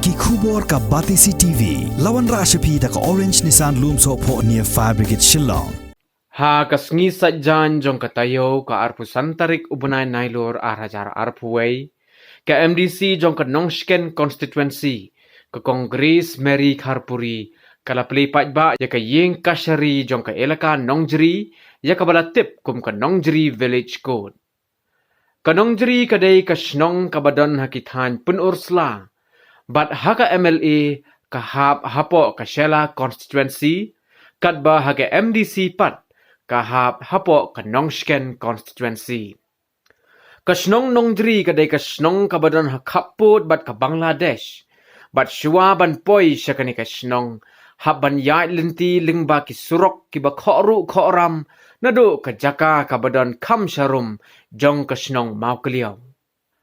ki khubor ka Batisi TV lawan ra ashapi da ka Orange Nissan Loom so pho near Fire Brigade Shillong. Ha kasngi sajjan jong katayo ka arpu santarik ubunay nailor arhajar arpuway ka MDC jong ka Nongjri constituency ka Congress Mary Kharpuri kala Plie Paidbah ya ka Ïing Kashari jong ka Elaka Nongjri ya ka balatip kum ka Nongjri village code. Ka Nongjri kadai ka snong ka badan hakithan punursla bat haka MLA ka hapo ka Shela constituency kadba haka MDC pat kahap hapo ka Nongjri constituency. Kasnong Nongjri kadai kasnong kabadan hakaput bat ka Bangladesh. Bat shua ban poi syakani kasnong haban yai linti lingba ki surok ki ba khoru khoram nado ka jaka kabadan kam sharum jong kasnong mau keliau.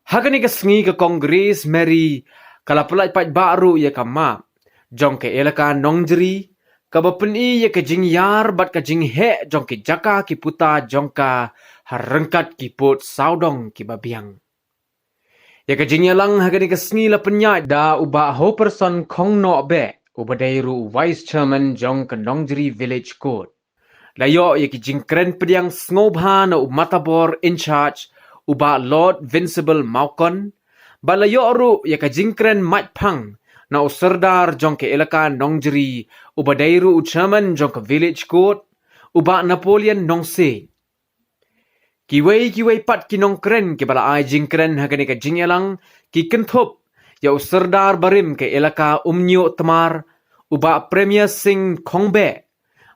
Hakani kasngi ka Congress Mary kala Plie Paidbah baru ya ka map jong ke Elaka Nongjri kabapeni ya ke jingyar bat ka jinghe jong ki jaka ki puta jong ka harengkat ki put saudong ki babiang. Ya ka jingyalang hagani ka snila penyat da uba ho person kong no be ubadairu vice chairman jong ka Nongjri village code. Layo ya ki jingkren pediang ngobha na matabor in charge uba Lord Vincible Maukon. Balayo ru ya ka jingkren matpang na userdar jong ke Elaka Nongjri ubadairu chairman jong ka village code uba Napoleon Nongse. Kiway pat kinongkren ke bala ai jingkren hagani ka jingyalang ki kenthop ya userdar barim ke Elaka umnyo tamar uba Premier Singh Khongbe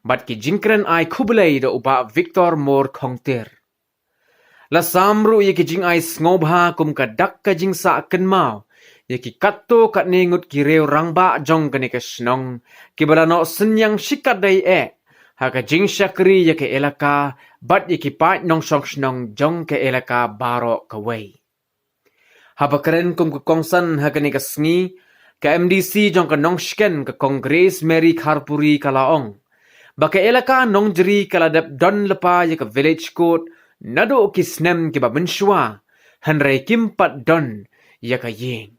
bat ki jingkren ai khubelai da uba Victor Mor Khongter. La samru ye ki jing ai ngobha kum ka dak ka jingsa kenmau ye ki katto kat nengut ki reu rangba jong kani ka snong ki bala no senyang sikat dai haka jing syakri ye ke Elaka bat ye ki pat nong song snong jong ke Elaka baro kawai. Haba keren kum ka kongsan haka ni ka sngi ka MDC jong ka Nongjri ka Congress Mary Kharpuri kalaong. Baka Elaka Nongjri kala dap don lepa ye ka village code nado ki snem ki ba menshua hanrai kimpat don ye ka Ïing.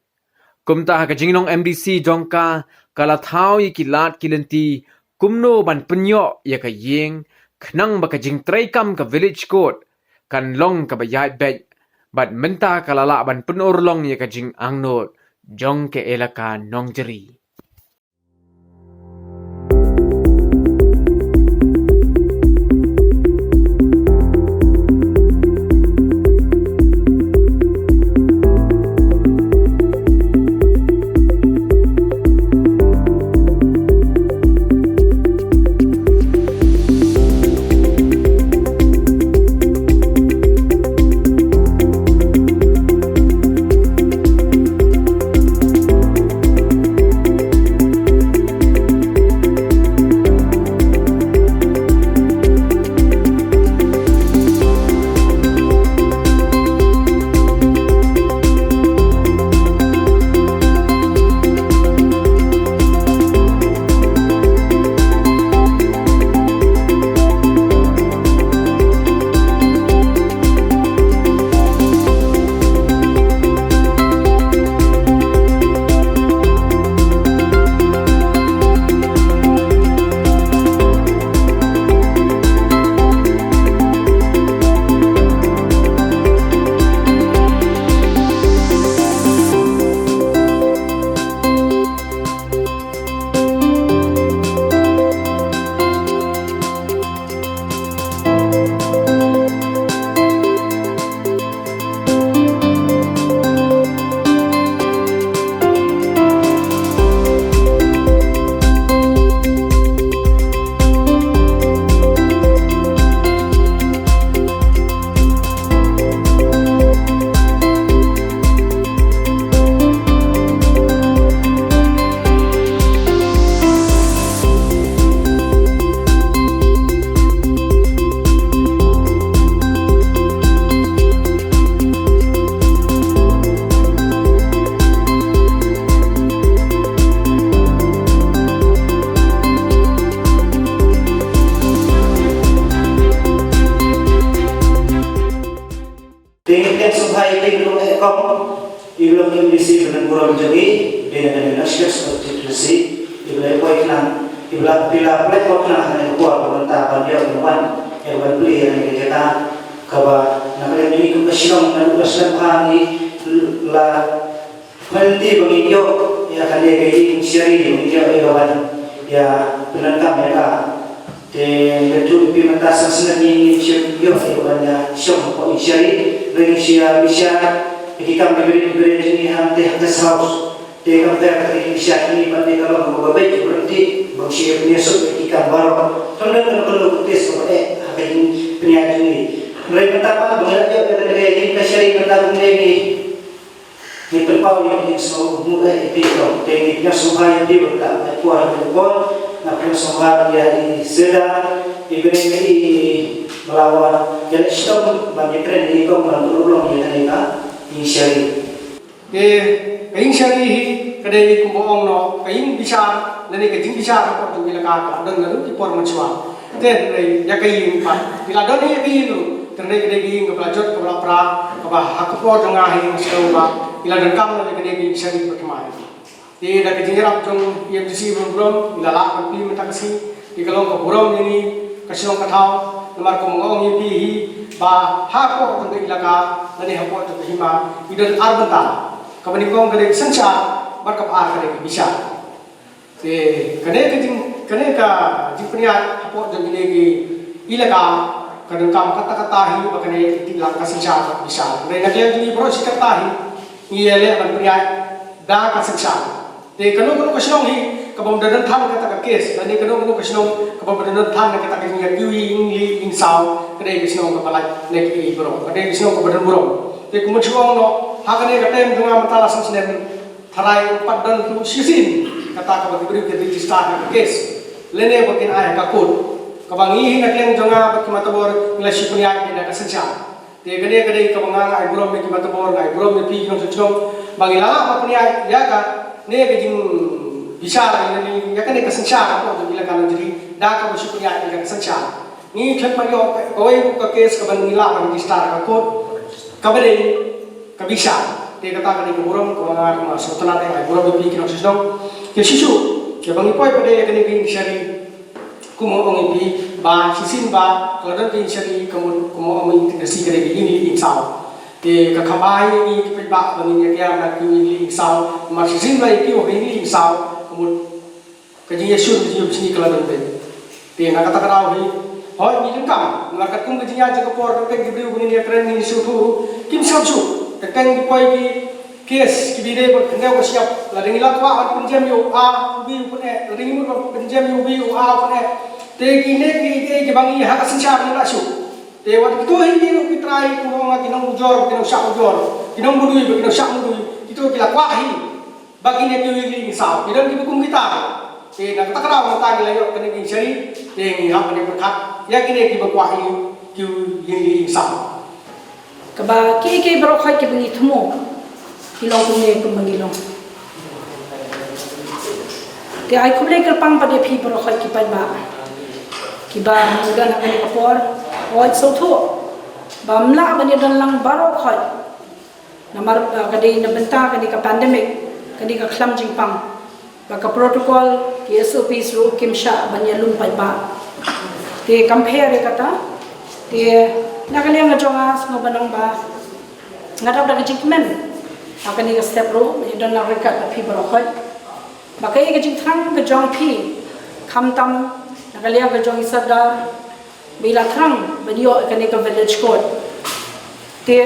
Kumta haka jingnong MDC jong ka kala thau ye ki lat ki lenti kumno ban penyo ya ka Ïing khnang baka jing traikam ka village code kan long ka bayai bej bat menta kalala ban penur long ya ka jing angnot jong ke Elaka Nongjri. buram jadi dengan nasional konstitusi ibla poin nang ibla pila plek poin nang dengan kuat pemerintah dia menuan yang Plie yang kita kaba nak ini kebesaran dan kebesaran ini lah mesti begitu ya kali ini syari dia ewan ya penentang mereka betul pemerintah sesuatu ini syari ewan ya syom kau syari Indonesia bisa kita beri ini hantar house dia kan Indonesia ini pada kalau baik berarti bangsa punya kita baru kalau tes ini penyakit ini mereka dapat mengajar kepada ini Kashari mendapat lagi ini perpau yang semua muda itu tekniknya semua yang diberkat kuat nak semua dia di sedar diberi melawan jadi stop bagi tren ini kau menurut yang mereka insyari Ïing syari kedai kumpuang no Ïing bisa lani kejing bisa apa tu bila kata dan lalu di por macam ten ya Ïing pak bila don ya Ïing tu ternai kedai Ïing kepelajut kepelapra kepah hakupor tengah Ïing sekarang pak bila dan kamu lani kedai Ïing syari perkemai di dah kejing rap jong yang disi belum bila lah kopi minta kasih di kalau keburam ini kasih orang kataw lemar kumpuang yang pihi bah hakupor tengah Elaka lani hakupor tengah hima idan arbenta kapanipong kadang senca berkap kadang bisa. Kadang ka jipnya apa jadi lagi Elaka kadang kam kata-kata hi bakane tilang kasenca bisa. Kadang nak jadi pro sikata hi iele berpria dah kasenca. Kalau kesenong hi kabam dadan tham kata kes dan kalau kesenong kabam dadan tham kata kes Ïing Ïing sao kadang kesenong kapalai lagi bro kadang kesenong kabadan bro. Kemudian no hakane katem dengan matala senen tharai padan tu sisin kata ka bagi beri register kes lene bakin ay kakut kabangi naklen jonga bak matabor nglashi punya ida kasencha te gade gade kabanga ay burom me matabor ay burom me pi ng suchong bangila apa punya ya ka ne gejing bisa ini ya kan kasencha ko bila kan jadi da ka bushi punya ida kasencha ni thak mayo oi ka kes kabangila register kakut kabare kabisa dia kata kali keburung kalau setelah dia keburung lebih kena sesuatu ke sisu ke bangi poi pada yang kena kini syari kumo ongipi ba sisin ba kalau dan kini syari kumo ongi terdesi kena kini insau ke kakabai ini Paidbah bangi yang nak kini insau mas sisin ba itu ini insau kumo kaji Yesus di sini kalau dan dia nak kata kerau ini oh ini jengkam nak kum kaji aja kepor kan diberi bunyi keren ini suhu kim sabsu tekan di poi ki kes ki bide ko kendau ko siap la ring la kwa pun jam yo a bi pun e ring mu pun jam yo bi a pun e te ki ne ki bangi ha sencha ni la su te wat to hi ni ki trai ko nga ki nong ujor ki nong sha ujor ki nong budui ki nong sha budui itu ki la kwa hi bagi ne ki wi sa ki dan ki kum kita te na ta kra ma ta ni la yo kene ki sari te ngi ha ne berkat ya ki ne ki ba kwa hi ki wi sa kaba ki bro khai ki bengi thumo kilong kumne kumangilong te ai kumle kerpang pada phi bro khai ki Paidbah ki ba mudan ngani kapor oi so thu bamla bani dan lang baro khai namar kadai na benta kadai ka pandemic kadai ka khlam jingpang ba ka protocol ki SOPs ru kimsha bani lum Paidbah te compare kata te nakaliang ngajonga semua banong ba ngadap dak jikmen akan ni step ro don na rekat phi barokhoi bakai ke jingthang ke jong phi khamtam nakaliang ke jong isada bila thang banyo akan ni ke village court te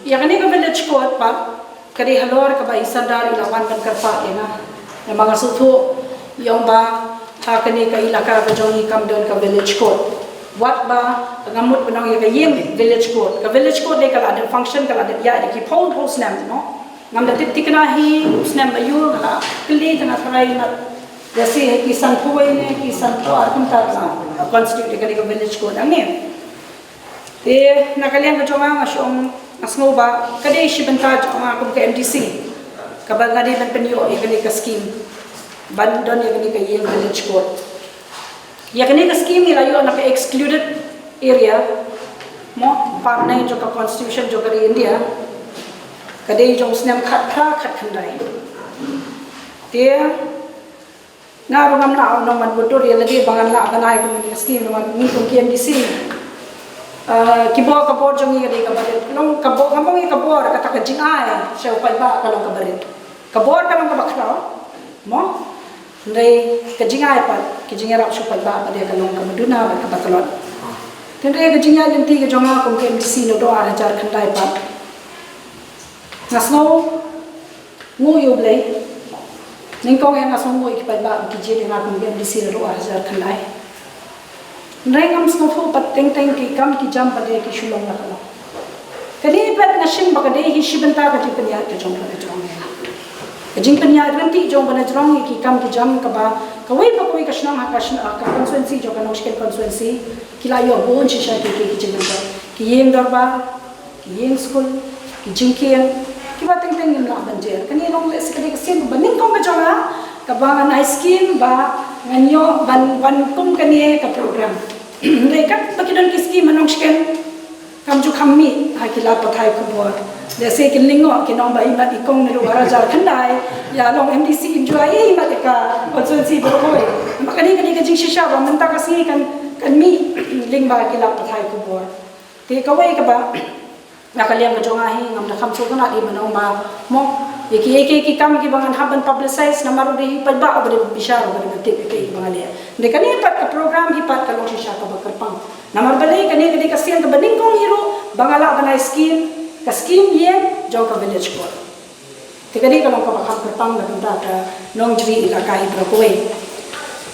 ya kan ni ke village court pa kari halor ka ba isada ilawan kan karpa ena na mga sutho yung ba akan ni ka Elaka ke jong ikam don ka village court what ba ngamut benang ya Ïing village court ka village court le kala ada function kala ada ya ki phone post nam no ngam da tikna hi snam ayu kala kli tana tharai na jase hai ki san phoi ne ki san par kum ta constitute ka village court ame te nakalian ka chonga ngashom asmo ba kade shi benta chonga kum ka MDC ka ba ngadi ban penyo ikani ka scheme ban don ikani ka Ïing village court ya kene ka scheme ni layo na excluded area mo part 9 jo ka constitution jo kari India kadai jong snem khat phra khat khandai dia ngaru ngam na no man botor ya lagi bangan la banai ko scheme no ni ko KMDC kibo ka bor jong ni ka barit long ka bo ngam ngi ka bor ka ta ka jing ai se pai ba ka long ka barit ka bor ka long ka bakra mo ndai ka jing ai pa ki jing ra su pai ba dia ka long ka maduna ba ka batalot tendre ka jing ai lenti ka jong ko KMDC no do ara jar khandai pa ngasno ngu yu blai ning kong yang ngasno ngu ki pai ba ki jing ra ko KMDC no do ara jar khandai Nengam snow pat teng ki kam ki jam pada ki shulong na kala. Kali pat nashing bagade hi shibanta ka tipnya ka jong pada jong ya. Kajing panya ranti jong pada jong ki kam ki jam ka ba kawai pa koi ka shnam ha ka constituency jong ka noshkel constituency kila yo bon shisha ki jing ba ki yeng darbar ki yeng school ki jingkian ki ba teng nim la banjer kani long le sikali ka sim baning kong ka jong ha ka ba ngai scheme ba nganyo ban kum kani ka program rekat pakidan kiski manongshken kam ju khammi hakila pathai kubor jese kinlingo kinong ba imat ikong niru arajar khandai ya long MDC enjoy imat ka constituency boroi makani kani ka jingshisha ba manta kasi kan mi lingba kila pathai kubor te kawai ka ba nakaliam ka jonga hi ngam na khamso kana di manong ma mo ki kam ki bangan haban publicize na maru di Paidbah abri bishar abri tip ki bangale de kani pat ka program hi pat ka long shisha ka bakarpang namar balai kani kani ka sian ka baning kong hiro bangala banai scheme ka scheme ye jong ka village ko te kani ka long ka bakarpang na pinta ka Nongjri Elaka hi brokoi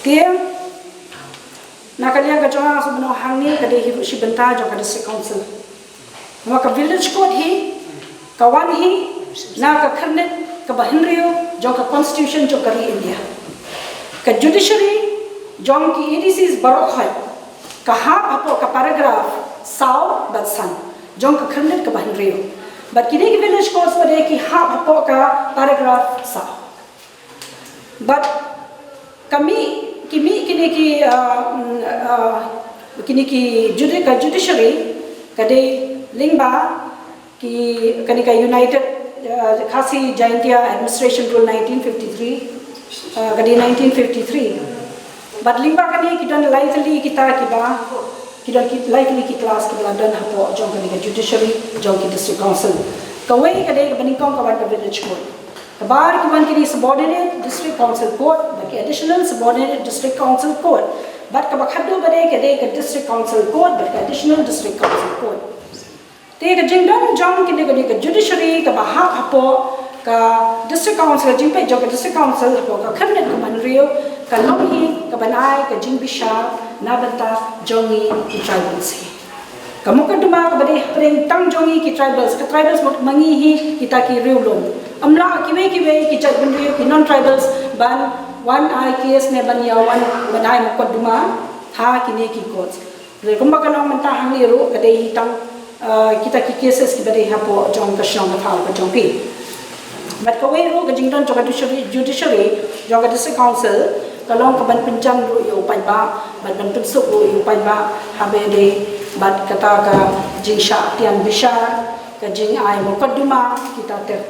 ke nakalian ka jonga so bano hangni kadi hi si benta jong ka district council maka village court hi kawan hi na ka kharnet ka bahinrio jong ka constitution jo kari India ka judiciary jong ki ADCs barok hai ka ha apo ka paragraph saw but san jong ka kharnet ka bahinrio but kini ki village courts pare ki ha apo ka paragraph saw but kami kimi kini ki judiciary kade lingba ki kani ka united Khasi Jaintia Administration Rule 1953 kadi 1953 but lingba kani kita likely kita likely ki class kita dan hapo jong kani judiciary jong ki district council kawai kade banikong kawan ka village court kabar ki wan kini subordinate district council court baki additional subordinate district council court but kabakhadu bade kade ka district council court but additional district council court te ka jingdon jong kini ka judiciary ka baha apo ka district council jingpe jong ka district council apo ka kharnet ka manrio ka longhi ka banai ka jingbisha nabanta jongi ki tribals ka mukaduma ka bade preng tang jongi ki tribals mot mangi hi kita ki riulom amla kiwe ki jat banrio ki non tribals ban one I case ne banya one banai mukaduma ha kini ki courts re kumba ka nong menta hangi ro ka dei tang kita ki cases ki bade hapo jong ka shong ka ka jong pi but ka wei ro ka jingdon jong ka judiciary jong ka district council ka long ka ban pinjam ro yo Paidbah ban pinsuk ro yo Paidbah habe de bat kata ka jingsha tian bishar ka jing ai mo kaduma kita ter